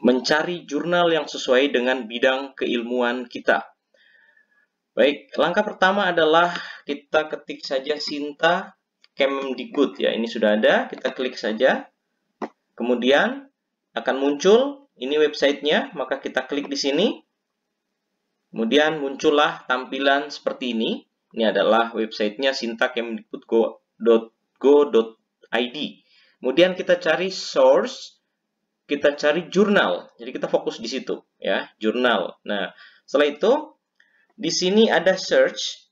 mencari jurnal yang sesuai dengan bidang keilmuan kita. Baik, langkah pertama adalah kita ketik saja Sinta Kemdikbud ya. Ini sudah ada, kita klik saja. Kemudian akan muncul ini websitenya, maka kita klik di sini. Kemudian muncullah tampilan seperti ini. Ini adalah websitenya sintakemdikbud.go.id. Kemudian kita cari source, kita cari jurnal. Jadi kita fokus di situ ya, jurnal. Nah, setelah itu di sini ada search.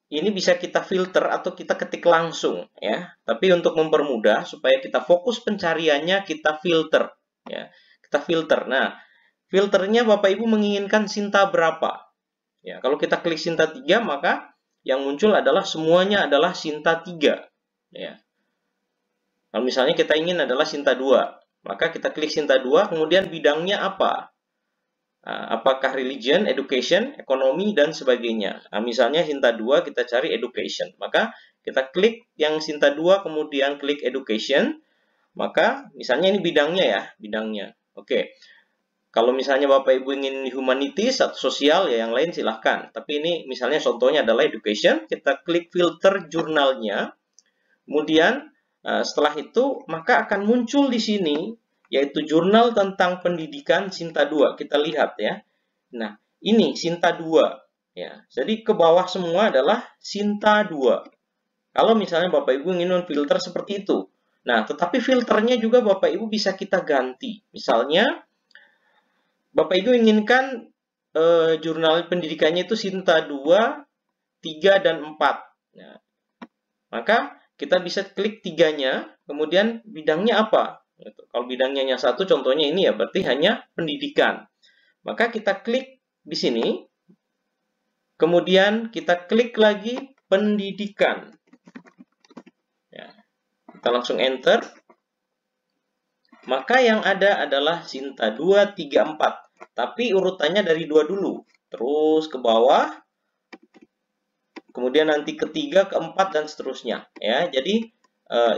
Ini bisa kita filter atau kita ketik langsung ya. Tapi untuk mempermudah supaya kita fokus pencariannya, kita filter ya. Kita filter. Nah, filternya Bapak Ibu menginginkan Sinta berapa? Ya, kalau kita klik Sinta 3, maka yang muncul adalah semuanya adalah Sinta 3 ya. Kalau misalnya kita ingin adalah Sinta 2, maka kita klik Sinta 2, kemudian bidangnya apa? Apakah religion, education, ekonomi, dan sebagainya. Nah, misalnya Sinta 2 kita cari education. Maka kita klik yang Sinta 2 kemudian klik education. Maka misalnya ini bidangnya ya, bidangnya. Oke. Kalau misalnya Bapak Ibu ingin humanities atau sosial ya yang lain silahkan. Tapi ini misalnya contohnya adalah education. Kita klik filter jurnalnya. Kemudian setelah itu maka akan muncul di sini yaitu jurnal tentang pendidikan Sinta 2. Kita lihat ya. Nah, ini Sinta 2 ya. Jadi ke bawah semua adalah Sinta 2. Kalau misalnya Bapak Ibu ingin memfilter seperti itu. Nah, tetapi filternya juga Bapak Ibu bisa kita ganti. Misalnya Bapak Ibu inginkan jurnal pendidikannya itu Sinta 2, 3 dan 4. Nah, maka kita bisa klik 3-nya, kemudian bidangnya apa? Kalau bidangnya hanya satu, contohnya ini ya, berarti hanya pendidikan. Maka kita klik di sini, kemudian kita klik lagi pendidikan. Ya, kita langsung enter. Maka yang ada adalah Sinta 2, 3, 4. Tapi urutannya dari 2 dulu. Terus ke bawah. Kemudian nanti ketiga, keempat, dan seterusnya. Ya, jadi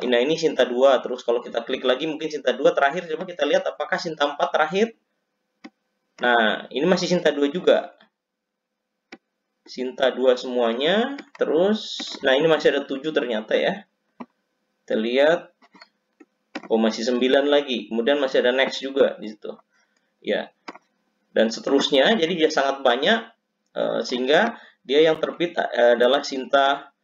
nah ini Sinta 2, terus kalau kita klik lagi mungkin Sinta 2 terakhir, coba kita lihat apakah Sinta 4 terakhir. Nah, ini masih Sinta 2 juga. Sinta 2 semuanya, terus, nah ini masih ada 7 ternyata ya. Kita lihat, oh masih 9 lagi, kemudian masih ada next juga di situ. Ya, dan seterusnya, jadi dia sangat banyak, sehingga dia yang terbit adalah Sinta.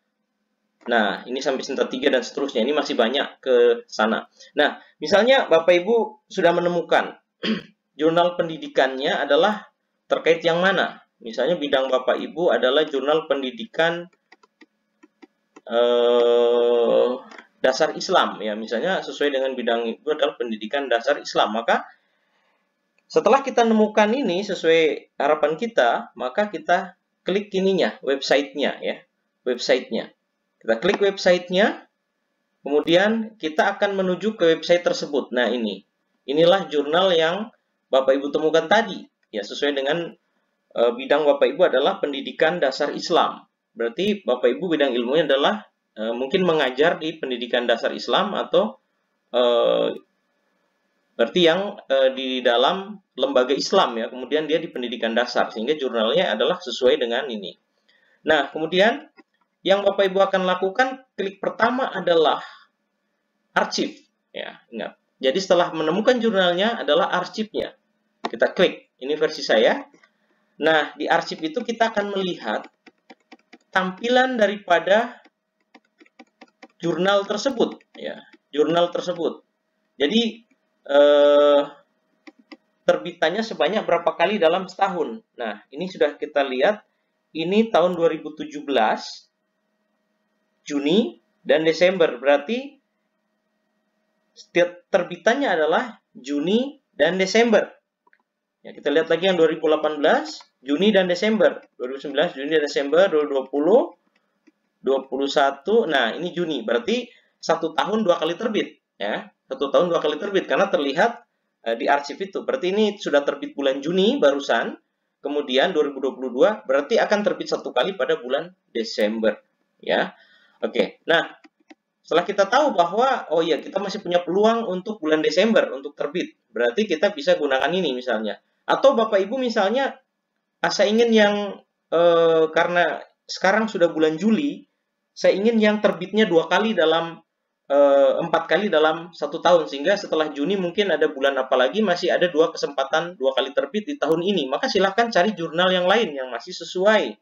Nah, ini sampai Sinta 3 dan seterusnya. Ini masih banyak ke sana. Nah, misalnya Bapak Ibu sudah menemukan jurnal pendidikannya adalah terkait yang mana. Misalnya bidang Bapak Ibu adalah jurnal pendidikan dasar Islam. Ya, misalnya sesuai dengan bidang itu adalah pendidikan dasar Islam. Maka setelah kita menemukan ini sesuai harapan kita, maka kita klik ininya, websitenya ya, websitenya. Kita klik websitenya, kemudian kita akan menuju ke website tersebut. Nah ini, inilah jurnal yang Bapak Ibu temukan tadi. Ya, sesuai dengan bidang Bapak Ibu adalah pendidikan dasar Islam. Berarti Bapak Ibu bidang ilmunya adalah mungkin mengajar di pendidikan dasar Islam atau berarti yang di dalam lembaga Islam ya. Kemudian dia di pendidikan dasar, sehingga jurnalnya adalah sesuai dengan ini. Nah, kemudian yang Bapak Ibu akan lakukan, klik pertama adalah arsip. Ya, ingat. Jadi setelah menemukan jurnalnya adalah arsipnya. Kita klik, ini versi saya. Nah, di arsip itu kita akan melihat tampilan daripada jurnal tersebut. Ya, jurnal tersebut. Jadi, terbitannya sebanyak berapa kali dalam setahun. Nah, ini sudah kita lihat. Ini tahun 2017. Juni dan Desember, berarti setiap terbitannya adalah Juni dan Desember. Ya, kita lihat lagi yang 2018, Juni dan Desember, 2019 Juni dan Desember, 2020, 2021, nah ini Juni, berarti 1 tahun 2 kali terbit, ya, 1 tahun 2 kali terbit karena terlihat di arsip itu. Berarti ini sudah terbit bulan Juni barusan, kemudian 2022 berarti akan terbit 1 kali pada bulan Desember, ya. Oke, nah setelah kita tahu bahwa, oh iya, kita masih punya peluang untuk bulan Desember untuk terbit, berarti kita bisa gunakan ini misalnya. Atau Bapak Ibu misalnya, saya ingin yang, karena sekarang sudah bulan Juli, saya ingin yang terbitnya 2 kali dalam 4 kali dalam 1 tahun, sehingga setelah Juni mungkin ada bulan apa lagi masih ada 2 kesempatan 2 kali terbit di tahun ini, maka silahkan cari jurnal yang lain yang masih sesuai.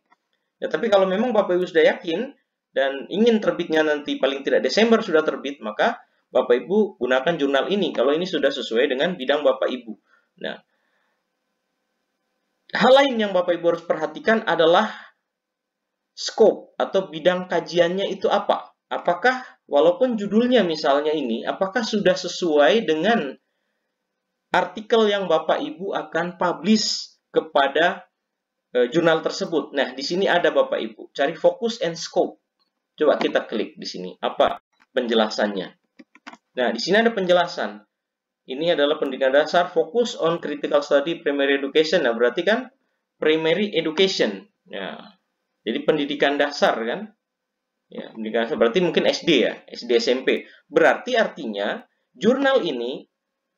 Ya, tapi kalau memang Bapak Ibu sudah yakin dan ingin terbitnya nanti paling tidak Desember sudah terbit, maka Bapak Ibu gunakan jurnal ini kalau ini sudah sesuai dengan bidang Bapak Ibu. Nah, hal lain yang Bapak Ibu harus perhatikan adalah scope atau bidang kajiannya itu apa. Apakah walaupun judulnya misalnya ini, apakah sudah sesuai dengan artikel yang Bapak Ibu akan publish kepada jurnal tersebut. Nah, di sini ada Bapak Ibu, cari focus and scope. Coba kita klik di sini, apa penjelasannya. Nah, di sini ada penjelasan. Ini adalah pendidikan dasar, focus on critical study primary education. Nah, berarti kan primary education. Ya, jadi pendidikan dasar kan. Ya, pendidikan dasar berarti mungkin SD ya, SD SMP. Berarti artinya jurnal ini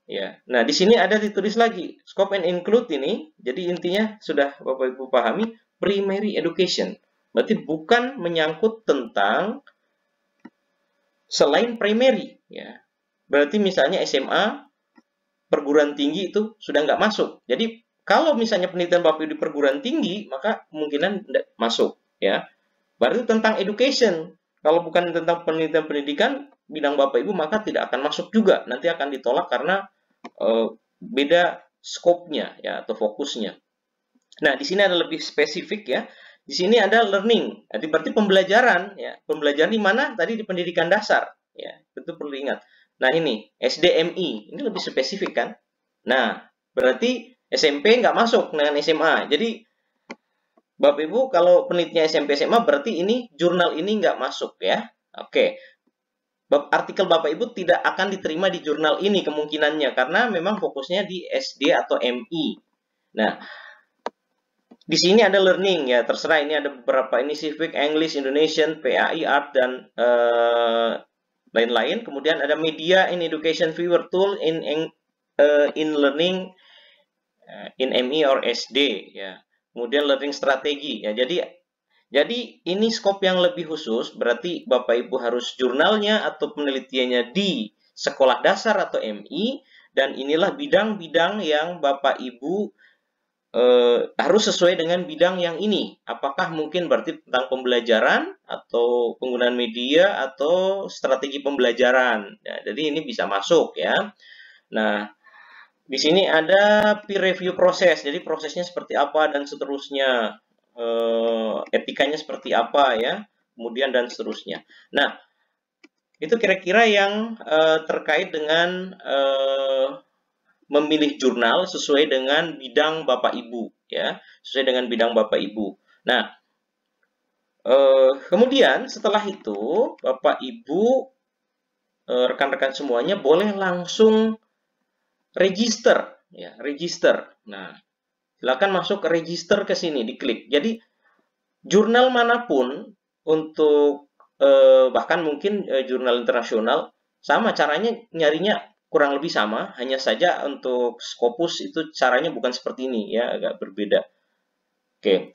ya. Nah, di sini ada ditulis lagi scope and include ini. Jadi intinya sudah Bapak Ibu pahami, primary education. Berarti bukan menyangkut tentang selain primary ya. Berarti misalnya SMA, perguruan tinggi itu sudah nggak masuk. Jadi kalau misalnya penelitian Bapak Ibu di perguruan tinggi, maka kemungkinan tidak masuk ya. Berarti tentang education. Kalau bukan tentang penelitian pendidikan bidang Bapak Ibu, maka tidak akan masuk juga. Nanti akan ditolak karena beda skopnya ya atau fokusnya. Nah, di sini ada lebih spesifik ya. Di sini ada learning. Jadi berarti pembelajaran ya. Pembelajaran di mana? Tadi di pendidikan dasar ya. Itu perlu ingat. Nah, ini SDMI. Ini lebih spesifik kan? Nah, berarti SMP nggak masuk dengan SMA. Jadi Bapak Ibu kalau penelitiannya SMP SMA berarti ini jurnal ini nggak masuk ya. Oke. Artikel Bapak Ibu tidak akan diterima di jurnal ini kemungkinannya karena memang fokusnya di SD atau MI. Nah, di sini ada learning ya, terserah ini ada beberapa ini civic, English, Indonesian, PAI, art dan lain-lain. Kemudian ada media in education viewer tool in learning in MI or SD ya. Kemudian learning strategi ya. Jadi ini skop yang lebih khusus, berarti Bapak Ibu harus jurnalnya atau penelitiannya di sekolah dasar atau MI, dan inilah bidang-bidang yang Bapak Ibu harus sesuai dengan bidang yang ini. Apakah mungkin berarti tentang pembelajaran, atau penggunaan media, atau strategi pembelajaran. Ya, jadi ini bisa masuk ya. Nah, di sini ada peer review proses, jadi prosesnya seperti apa dan seterusnya. Etikanya seperti apa ya, kemudian dan seterusnya. Nah, itu kira-kira yang terkait dengan memilih jurnal sesuai dengan bidang Bapak Ibu ya, sesuai dengan bidang Bapak Ibu. Nah, kemudian setelah itu Bapak Ibu rekan-rekan semuanya boleh langsung register ya, register. Nah, silakan masuk ke register ke sini, diklik. Jadi jurnal manapun untuk bahkan mungkin jurnal internasional sama caranya, nyarinya kurang lebih sama, hanya saja untuk Scopus itu caranya bukan seperti ini ya, agak berbeda. Oke.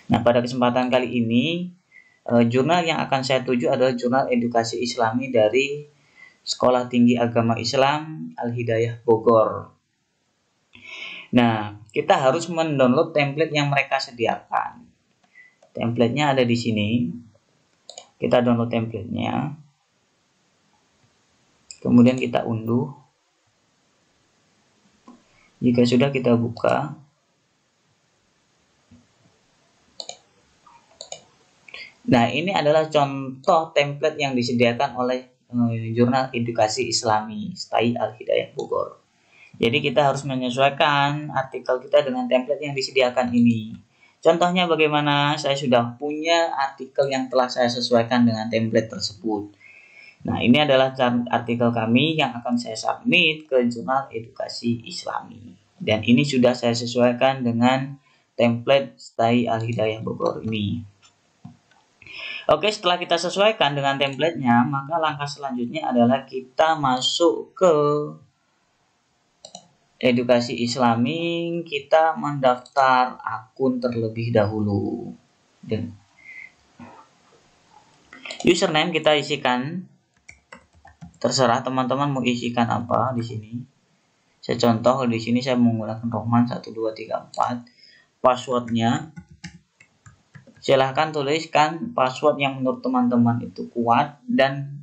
Nah, pada kesempatan kali ini jurnal yang akan saya tuju adalah jurnal edukasi Islami dari Sekolah Tinggi Agama Islam Al-Hidayah Bogor. Nah, kita harus mendownload template yang mereka sediakan. Templatenya ada di sini. Kita download templatenya. Kemudian kita unduh. Jika sudah, kita buka. Nah, ini adalah contoh template yang disediakan oleh Jurnal Edukasi Islami STAI Al-Hidayah Bogor. Jadi kita harus menyesuaikan artikel kita dengan template yang disediakan ini. Contohnya bagaimana? Saya sudah punya artikel yang telah saya sesuaikan dengan template tersebut. Nah, ini adalah artikel kami yang akan saya submit ke Jurnal Edukasi Islami. Dan ini sudah saya sesuaikan dengan template STAI Al-Hidayah Bogor ini. Oke, setelah kita sesuaikan dengan templatenya, maka langkah selanjutnya adalah kita masuk ke edukasi Islami, kita mendaftar akun terlebih dahulu. Dan username kita isikan, terserah teman-teman mau isikan apa di sini. Saya contoh di sini saya menggunakan Rohman 1234. Passwordnya silahkan tuliskan password yang menurut teman-teman itu kuat dan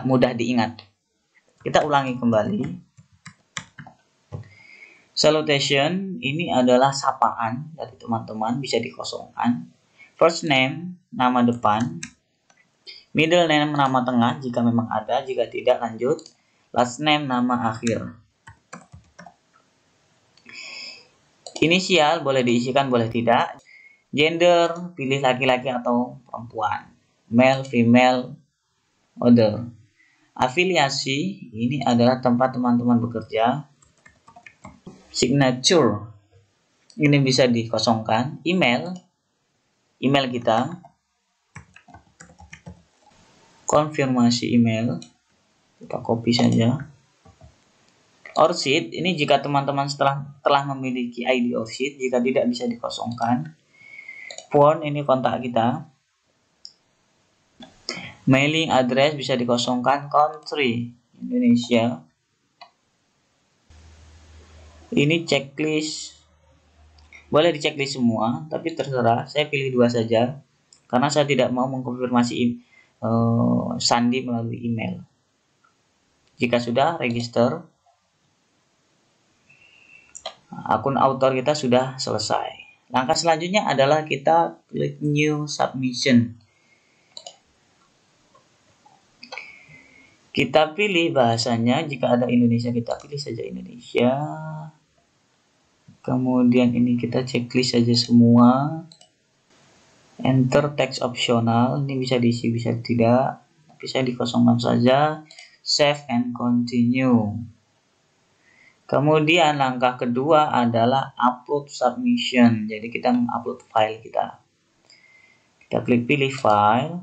mudah diingat. Kita ulangi kembali. Salutation ini adalah sapaan dari teman-teman, bisa dikosongkan. First name, nama depan. Middle name, nama tengah jika memang ada, jika tidak lanjut. Last name, nama akhir. Inisial boleh diisikan, boleh tidak. Gender, pilih laki-laki atau perempuan. Male, female, other. Afiliasi, ini adalah tempat teman-teman bekerja. Signature, ini bisa dikosongkan. Email kita. Konfirmasi email, kita copy saja. ORCID, ini jika teman-teman telah memiliki ID ORCID, jika tidak bisa dikosongkan. Phone, ini kontak kita. Mailing address bisa dikosongkan. Country, Indonesia. Ini checklist, boleh diceklis semua, tapi terserah, saya pilih 2 saja karena saya tidak mau mengkonfirmasi sandi melalui email. Jika sudah, register. Akun author kita sudah selesai. Langkah selanjutnya adalah kita klik new submission. Kita pilih bahasanya, jika ada Indonesia kita pilih saja Indonesia. Kemudian ini kita checklist saja semua. Enter text optional, ini bisa diisi bisa tidak, bisa dikosongkan saja. Save and continue. Kemudian langkah kedua adalah upload submission. Jadi kita mengupload file kita. Kita klik pilih file.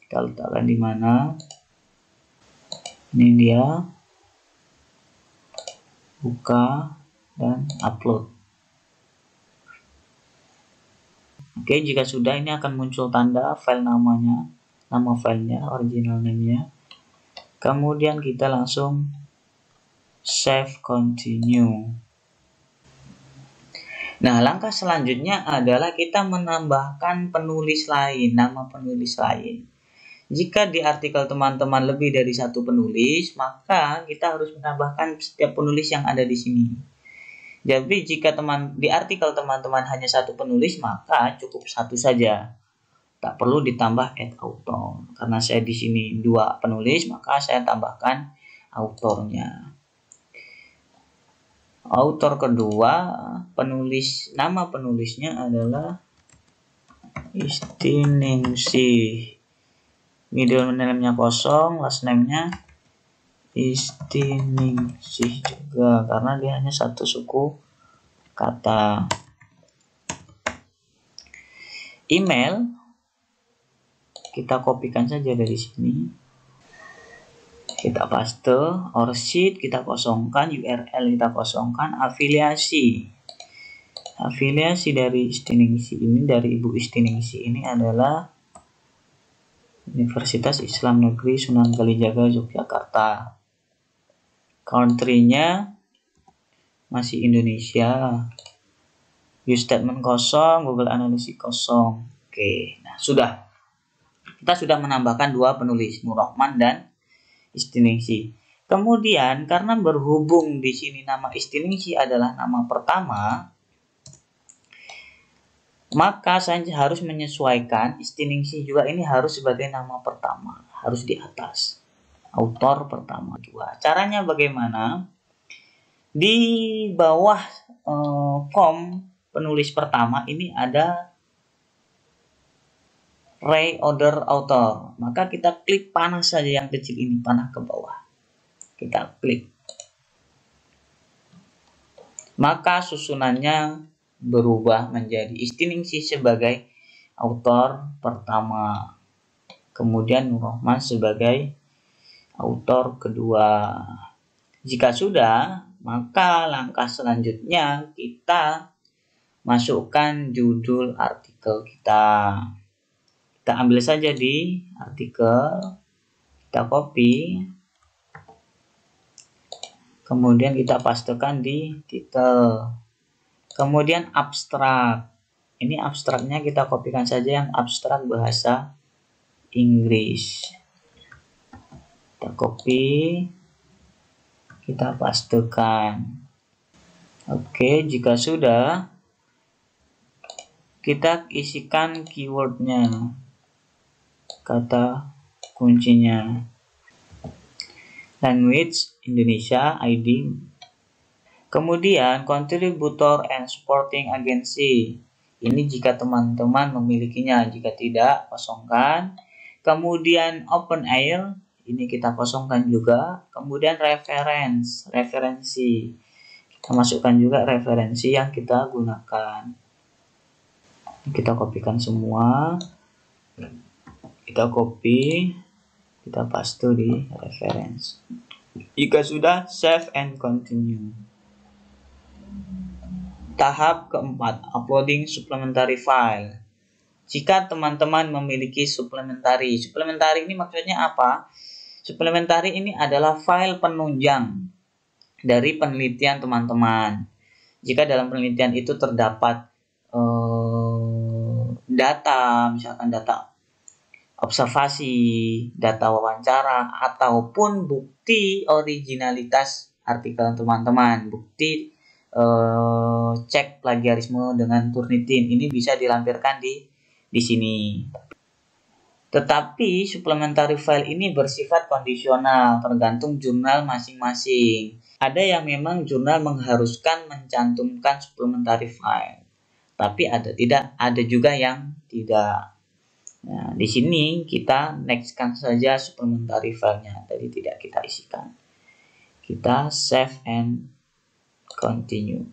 Kita letakkan di mana? Ini dia. Buka dan upload. Oke, jika sudah ini akan muncul tanda file namanya, nama filenya, original name-nya. Kemudian kita langsung save continue. Nah, langkah selanjutnya adalah kita menambahkan penulis lain, nama penulis lain. Jika di artikel teman-teman lebih dari 1 penulis, maka kita harus menambahkan setiap penulis yang ada di sini. Jadi jika di artikel teman-teman hanya 1 penulis, maka cukup 1 saja. Tak perlu ditambah add author. Karena saya di sini 2 penulis, maka saya tambahkan autornya. Autor kedua, nama penulisnya adalah Istiningsih. Middle name-nya kosong, last name-nya Istiningsih juga, karena dia hanya 1 suku kata. Email kita kopikan saja dari sini. Kita paste, ORCID kita kosongkan, URL kita kosongkan, afiliasi. Afiliasi dari Istiningsih ini, dari Ibu Istiningsih ini adalah Universitas Islam Negeri Sunan Kalijaga Yogyakarta. Country-nya masih Indonesia. Use statement kosong, Google Analytics kosong. Oke, nah sudah. Kita sudah menambahkan 2 penulis, Nur Rahman dan Istiningsih. Kemudian karena berhubung di sini nama Istiningsih adalah nama pertama, maka saya harus menyesuaikan Istiningsih juga ini harus sebagai nama pertama, harus di atas. Autor pertama 2. Caranya bagaimana? Di bawah form penulis pertama ini ada reorder author. Maka kita klik panah saja yang kecil ini, panah ke bawah. Kita klik. Maka susunannya berubah menjadi Istiningsih sebagai autor pertama, kemudian Nur Rahman sebagai autor kedua. Jika sudah, maka langkah selanjutnya kita masukkan judul artikel kita. Kita ambil saja di artikel, kita copy, kemudian kita pastekan di titel. Kemudian abstrak. Ini abstraknya kita kopikan saja yang abstrak bahasa Inggris. Kita copy, kita pastekan. Oke, jika sudah, kita isikan keywordnya, kata kuncinya. Language Indonesia ID. Kemudian contributor and supporting agency. Ini jika teman-teman memilikinya, jika tidak, kosongkan. Kemudian open air, ini kita kosongkan juga. Kemudian referensi. Kita masukkan juga referensi yang kita gunakan. Kita kopikan semua. Kita copy, kita paste di reference. Jika sudah, save and continue. Tahap keempat, uploading supplementary file. Jika teman-teman memiliki supplementary ini maksudnya apa? Supplementary ini adalah file penunjang dari penelitian teman-teman. Jika dalam penelitian itu terdapat data, misalkan data observasi, data wawancara, ataupun bukti originalitas artikel teman-teman, bukti cek plagiarisme dengan Turnitin, ini bisa dilampirkan di sini. Tetapi supplementary file ini bersifat kondisional, tergantung jurnal masing-masing. Ada yang memang jurnal mengharuskan mencantumkan supplementary file, tapi ada juga yang tidak. Nah, di sini kita nextkan saja supplementary filenya, tadi tidak kita isikan. Kita save and continue.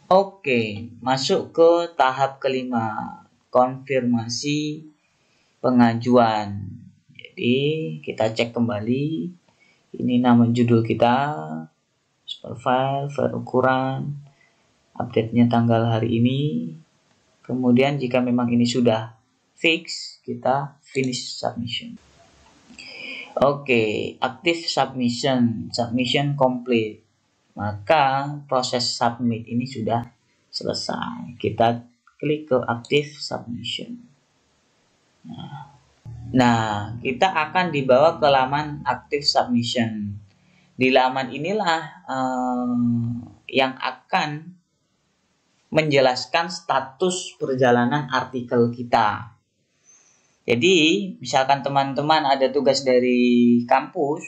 Oke, masuk ke tahap kelima, konfirmasi pengajuan. Jadi kita cek kembali, ini nama judul kita, super file, file ukuran, update-nya tanggal hari ini. Kemudian jika memang ini sudah fix, kita finish submission. Oke, active submission complete. Maka proses submit ini sudah selesai. Kita klik ke active submission. Nah, kita akan dibawa ke laman active submission. Di laman inilah yang akan menjelaskan status perjalanan artikel kita. Jadi, misalkan teman-teman ada tugas dari kampus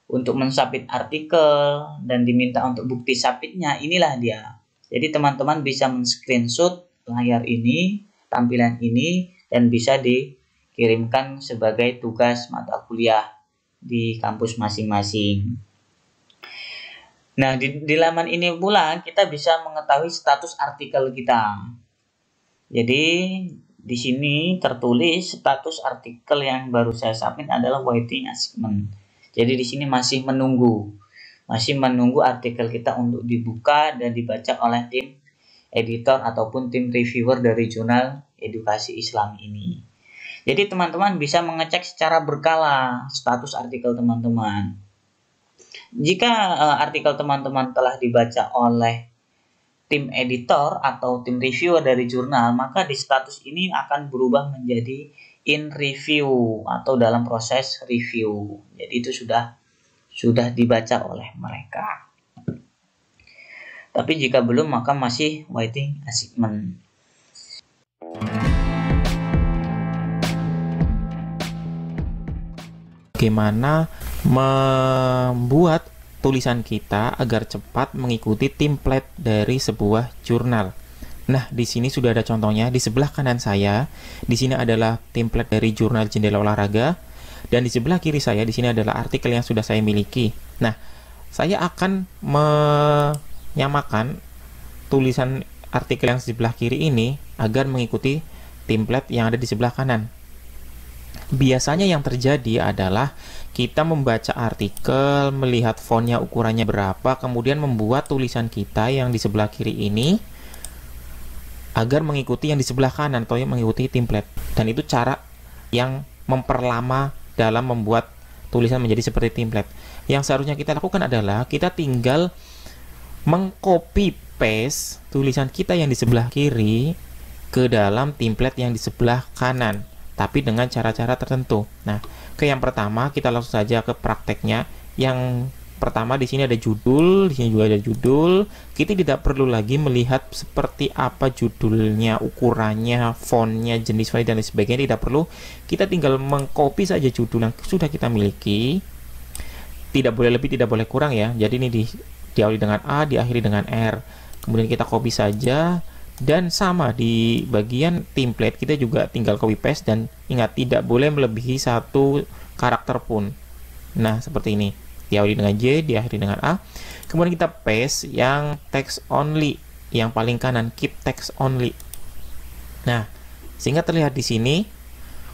untuk mensubmit artikel dan diminta untuk bukti submitnya, inilah dia. Jadi, teman-teman bisa men-screenshot layar ini, tampilan ini, dan bisa dikirimkan sebagai tugas mata kuliah di kampus masing-masing. Nah, di laman ini pula kita bisa mengetahui status artikel kita. Jadi, di sini tertulis status artikel yang baru saya submit adalah waiting assignment. Jadi di sini masih menunggu artikel kita untuk dibuka dan dibaca oleh tim editor ataupun tim reviewer dari jurnal edukasi Islam ini. Jadi teman-teman bisa mengecek secara berkala status artikel teman-teman. Jika artikel teman-teman telah dibaca oleh tim editor atau tim reviewer dari jurnal, maka di status ini akan berubah menjadi in review atau dalam proses review. Jadi itu sudah dibaca oleh mereka. Tapi jika belum, maka masih waiting assignment. Bagaimana membuat tulisan kita agar cepat mengikuti template dari sebuah jurnal. Nah, di sini sudah ada contohnya. Di sebelah kanan saya, di sini adalah template dari jurnal Jendela Olahraga, dan di sebelah kiri saya di sini adalah artikel yang sudah saya miliki. Nah, saya akan menyamakan tulisan artikel yang sebelah kiri ini agar mengikuti template yang ada di sebelah kanan. Biasanya yang terjadi adalah kita membaca artikel, melihat fontnya ukurannya berapa, kemudian membuat tulisan kita yang di sebelah kiri ini agar mengikuti yang di sebelah kanan atau yang mengikuti template. Dan itu cara yang memperlama dalam membuat tulisan menjadi seperti template. Yang seharusnya kita lakukan adalah kita tinggal mengcopy paste tulisan kita yang di sebelah kiri ke dalam template yang di sebelah kanan, tapi dengan cara-cara tertentu. Nah, yang pertama kita langsung saja ke prakteknya. Yang pertama di sini ada judul, di sini juga ada judul. Kita tidak perlu lagi melihat seperti apa judulnya, ukurannya, fontnya, jenis font dan lain sebagainya, tidak perlu. Kita tinggal mengcopy saja judul yang sudah kita miliki. Tidak boleh lebih, tidak boleh kurang ya. Jadi ini diawali dengan A, diakhiri dengan R. Kemudian kita copy saja. Dan sama di bagian template kita juga tinggal copy paste, dan ingat tidak boleh melebihi 1 karakter pun. Nah, seperti ini. Diawali dengan J, diakhiri dengan A. Kemudian kita paste yang text only, yang paling kanan, keep text only. Nah, sehingga terlihat di sini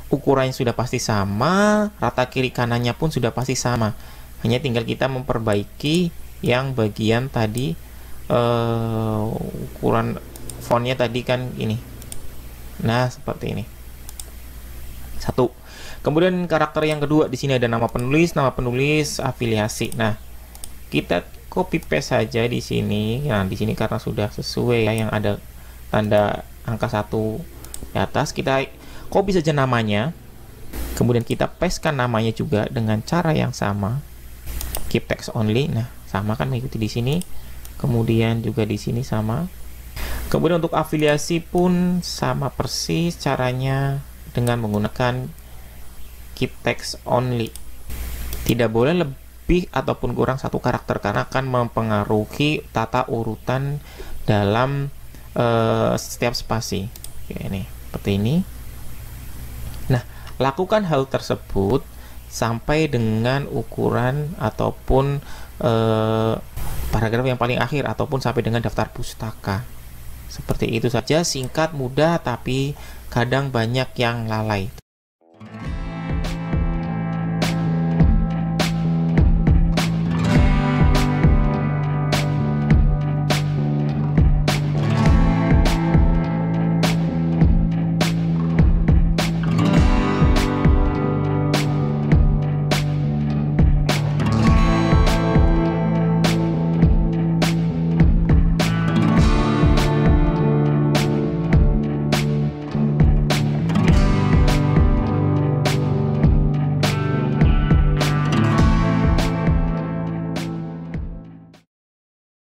ukurannya sudah pasti sama, rata kiri kanannya pun sudah pasti sama. Hanya tinggal kita memperbaiki yang bagian tadi ukuran fontnya tadi kan ini. Nah, seperti ini. 1. Kemudian karakter yang kedua di sini ada nama penulis, afiliasi. Nah, kita copy paste saja di sini. Nah, di sini karena sudah sesuai ya, yang ada tanda angka 1 di atas, kita copy saja namanya. Kemudian kita pastekan namanya juga dengan cara yang sama. Keep text only. Nah, sama kan mengikuti di sini. Kemudian juga di sini sama. Kemudian untuk afiliasi pun sama persis caranya dengan menggunakan keep text only. Tidak boleh lebih ataupun kurang 1 karakter karena akan mempengaruhi tata urutan dalam setiap spasi. Oke, ini seperti ini. Nah, lakukan hal tersebut sampai dengan ukuran ataupun paragraf yang paling akhir ataupun sampai dengan daftar pustaka. Seperti itu saja, singkat, mudah, tapi kadang banyak yang lalai.